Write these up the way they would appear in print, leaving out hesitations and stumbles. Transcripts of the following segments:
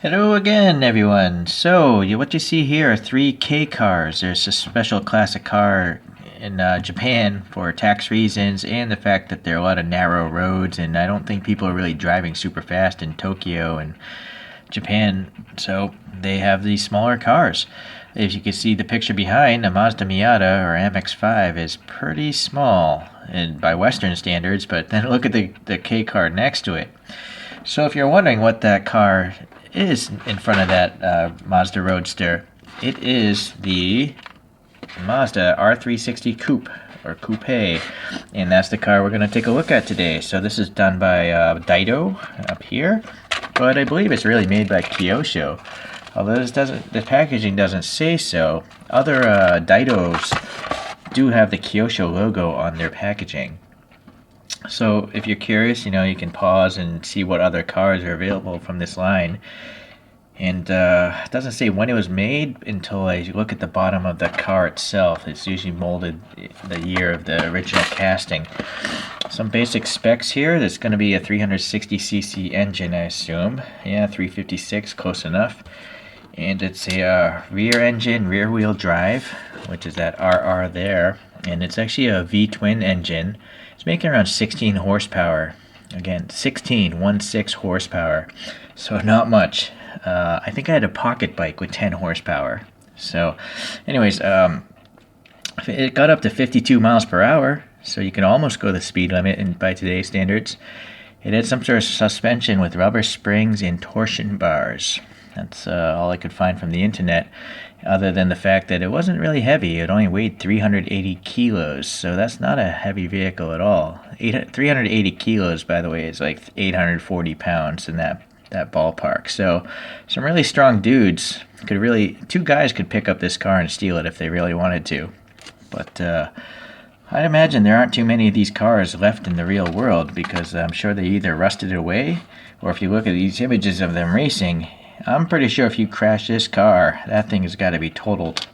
Hello again, everyone. So, what you see here are three K cars. There's a special classic car in Japan for tax reasons and the fact that there are a lot of narrow roads, and I don't think people are really driving super fast in Tokyo and Japan, so they have these smaller cars. If you can see the picture behind, a Mazda Miata or MX-5 is pretty small and by Western standards, but then look at the K car next to it. So if you're wondering what that car is in front of that Mazda Roadster, it is the Mazda R360 Coupe or Coupe, and that's the car we're going to take a look at today. So this is done by Dydo up here, but I believe it's really made by Kyosho. Although the packaging doesn't say so. Other Dydos do have the Kyosho logo on their packaging. So if you're curious, you can pause and see what other cars are available from this line. And it doesn't say when it was made until I look at the bottom of the car itself. It's usually molded the year of the original casting. Some basic specs here. There's going to be a 360cc engine, I assume. Yeah, 356, close enough. And it's a rear engine, rear wheel drive, which is that RR there. And it's actually a V-twin engine. It's making around 16 horsepower. Again, 16 horsepower. So not much. I think I had a pocket bike with 10 horsepower. So anyways, it got up to 52 miles per hour. So you can almost go the speed limit by today's standards. It had some sort of suspension with rubber springs and torsion bars. That's all I could find from the internet, other than the fact that it wasn't really heavy. It only weighed 380 kilos, so that's not a heavy vehicle at all. 380 kilos, by the way, is like 840 pounds in that ballpark. So some really strong dudes two guys could pick up this car and steal it if they really wanted to. But I'd imagine there aren't too many of these cars left in the real world, because I'm sure they either rusted away, or if you look at these images of them racing, I'm pretty sure if you crash this car, that thing has got to be totaled.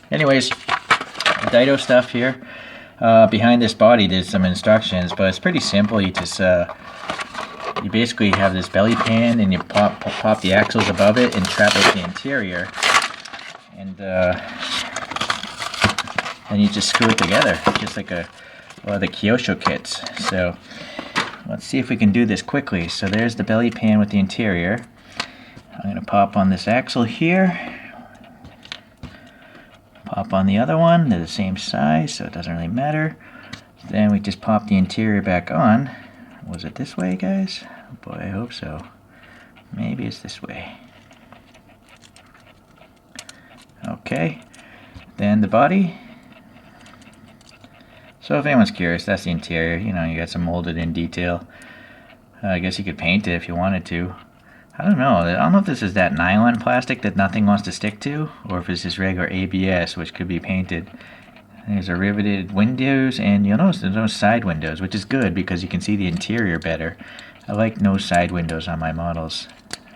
Anyways, Dydo stuff here. Behind this body there's some instructions, but it's pretty simple. You just you basically have this belly pan, and you pop the axles above it and trap out the interior, and then you just screw it together, just like one of the Kyosho kits. So let's see if we can do this quickly. So there's the belly pan with the interior. I'm going to pop on this axle here, pop on the other one. They're the same size, so it doesn't really matter. Then we just pop the interior back on. Was it this way, guys? Oh boy, I hope so. Maybe it's this way. Okay, then the body. So if anyone's curious, that's the interior. You got some molded in detail. I guess you could paint it if you wanted to. I don't know if this is that nylon plastic that nothing wants to stick to, or if it's just regular ABS, which could be painted. There's a riveted windows, and you'll notice there's no side windows, which is good because you can see the interior better. I like no side windows on my models.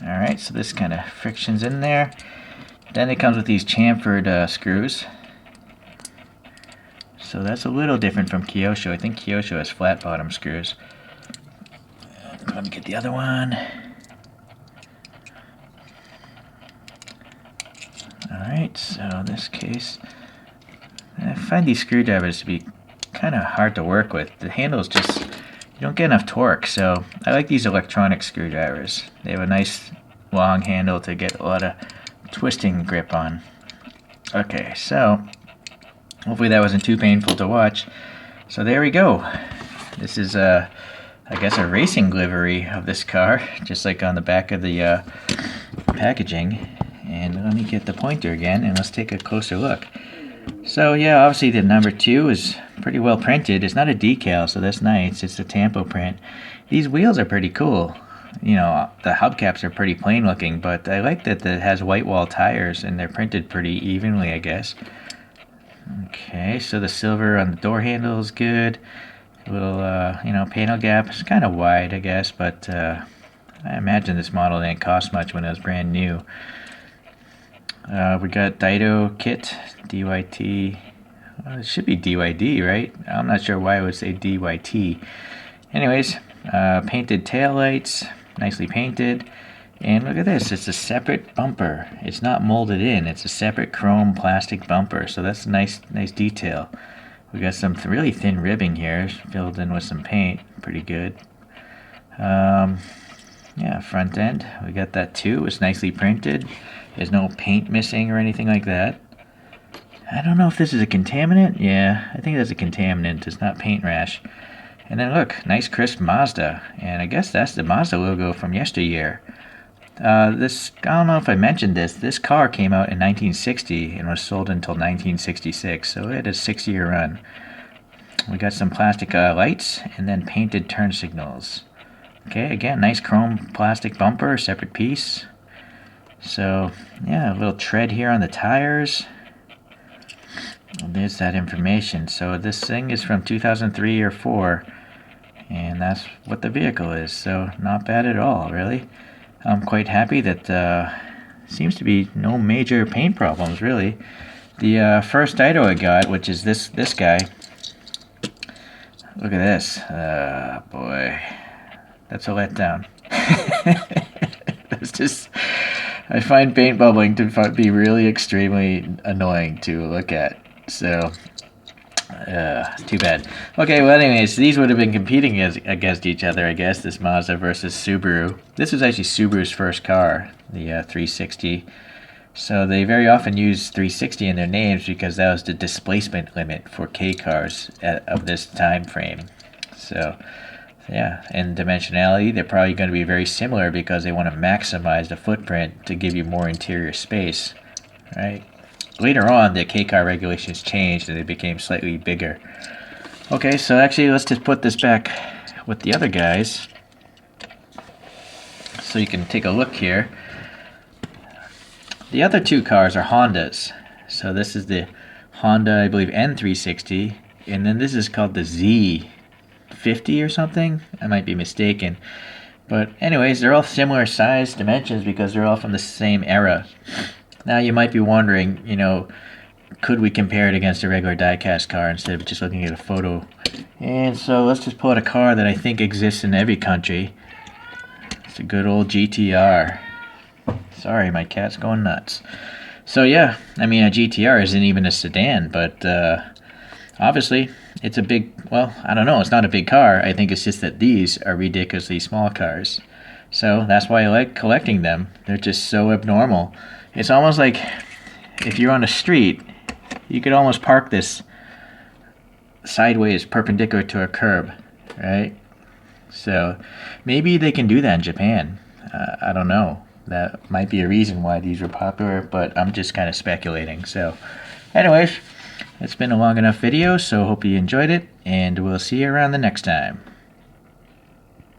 Alright, so this kind of friction's in there. Then it comes with these chamfered screws. So that's a little different from Kyosho. I think Kyosho has flat bottom screws. Let me get the other one. Alright, so in this case, I find these screwdrivers to be kind of hard to work with. The handles you don't get enough torque, so I like these electronic screwdrivers. They have a nice long handle to get a lot of twisting grip on. Okay, so hopefully that wasn't too painful to watch. So there we go. This is I guess a racing livery of this car, just like on the back of the packaging. And let me get the pointer again, and let's take a closer look. So yeah, obviously the number 2 is pretty well printed. It's not a decal, so that's nice. It's a tampo print. These wheels are pretty cool. The hubcaps are pretty plain looking, but I like that it has white wall tires, and they're printed pretty evenly, I guess. Okay, so the silver on the door handle is good. A little, panel gap is kind of wide, I guess, but I imagine this model didn't cost much when it was brand new. We got Dydo kit, DYT. It should be DYD, right? I'm not sure why I would say DYT. Anyways, painted tail lights, nicely painted. And look at this, it's a separate bumper. It's not molded in, it's a separate chrome plastic bumper. So that's a nice detail. We got some really thin ribbing here, filled in with some paint. Pretty good. Yeah, front end, we got that too. It's nicely printed. There's no paint missing or anything like that. I don't know if this is a contaminant. Yeah, I think that's a contaminant. It's not paint rash. And then look, nice crisp Mazda. And I guess that's the Mazda logo from yesteryear. I don't know if I mentioned this. This car came out in 1960 and was sold until 1966. So it had a 6-year run. We got some plastic lights and then painted turn signals. Okay, again, nice chrome plastic bumper, separate piece. So, yeah, a little tread here on the tires. And there's that information. So this thing is from 2003 or 4, and that's what the vehicle is. So not bad at all, really. I'm quite happy that seems to be no major paint problems, really. The first Dydo I got, which is this guy. Look at this. Boy. That's a letdown. That's just, I find paint bubbling to be really extremely annoying to look at. So, too bad. Okay, well anyways, these would have been competing against each other, I guess, this Mazda versus Subaru. This was actually Subaru's first car, the 360. So they very often use 360 in their names because that was the displacement limit for K cars of this time frame. So, yeah, in dimensionality, they're probably going to be very similar because they want to maximize the footprint to give you more interior space, right? Later on, the K-car regulations changed and they became slightly bigger. Okay, so actually, let's just put this back with the other guys so you can take a look here. The other two cars are Hondas. So this is the Honda, I believe, N360, and then this is called the Z50 or something. I might be mistaken. But anyways, they're all similar size dimensions because they're all from the same era. Now you might be wondering, you know, could we compare it against a regular diecast car instead of just looking at a photo? And so let's just pull out a car that I think exists in every country. It's a good old GTR. Sorry, my cat's going nuts. So yeah, I mean a GTR isn't even a sedan, but obviously it's a big, well, I don't know, it's not a big car. I think it's just that these are ridiculously small cars. So that's why I like collecting them. They're just so abnormal. It's almost like if you're on a street, you could almost park this sideways perpendicular to a curb, right? So maybe they can do that in Japan. I don't know. That might be a reason why these were popular, but I'm just kind of speculating. So anyways, it's been a long enough video, so hope you enjoyed it, and we'll see you around the next time.